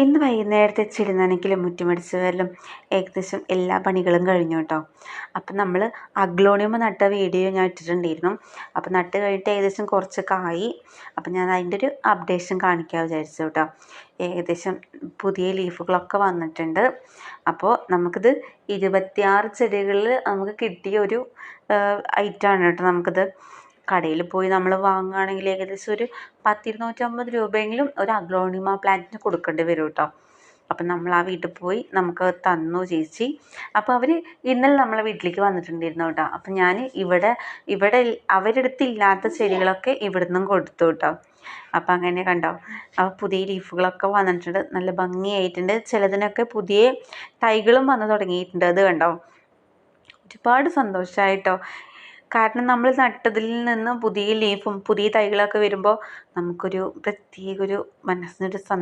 ഇന്ന് വൈകുന്നേരത്തെ ചെടി നനയ്ക്കലും മുറ്റമടിച്ച് വാരലും ഏകദേശം എല്ലാ പണികളും കഴിഞ്ഞു കേട്ടോ. അപ്പം നമ്മൾ അഗ്ലോണിയം നട്ട വീഡിയോ ഞാൻ ഇട്ടിട്ടുണ്ടായിരുന്നു. അപ്പം നട്ട് കഴിഞ്ഞിട്ട് ഏകദേശം കുറച്ചൊക്കെ ആയി. അപ്പം ഞാൻ അതിൻ്റെ ഒരു അപ്ഡേഷൻ കാണിക്കാൻ വിചാരിച്ചു കേട്ടോ. ഏകദേശം പുതിയ ലീഫുകളൊക്കെ വന്നിട്ടുണ്ട്. അപ്പോൾ നമുക്കിത് 26 ചെടികളിൽ നമുക്ക് കിട്ടിയ ഒരു ഐറ്റമാണ് കേട്ടോ. നമുക്കിത് കടയിൽ പോയി നമ്മൾ വാങ്ങുകയാണെങ്കിൽ ഏകദേശം ഒരു 10-250 രൂപയെങ്കിലും ഒരു അഗ്ലോണിമ പ്ലാന്റിന് കൊടുക്കേണ്ടി വരും കേട്ടോ. അപ്പം നമ്മൾ ആ വീട്ടിൽ പോയി നമുക്ക് തന്നു ചേച്ചി. അപ്പോൾ അവർ ഇന്നലെ നമ്മളെ വീട്ടിലേക്ക് വന്നിട്ടുണ്ടായിരുന്നു കേട്ടോ. അപ്പം ഞാൻ ഇവിടെ അവരുടെ അടുത്തില്ലാത്ത ചെടികളൊക്കെ ഇവിടെ നിന്നും കൊടുത്തു കേട്ടോ. അപ്പം അങ്ങനെ കണ്ടോ, അപ്പോൾ പുതിയ ലീഫുകളൊക്കെ വന്നിട്ടുണ്ട്, നല്ല ഭംഗിയായിട്ടുണ്ട്. ചിലതിനൊക്കെ പുതിയ തൈകളും വന്നു തുടങ്ങിയിട്ടുണ്ട്. അത് കണ്ടോ, ഒരുപാട് സന്തോഷമായിട്ടോ. കാരണം നമ്മൾ നട്ടതിൽ നിന്ന് പുതിയ ലീഫും പുതിയ തൈകളൊക്കെ വരുമ്പോൾ നമുക്കൊരു പ്രത്യേക ഒരു മനസ്സിനൊരു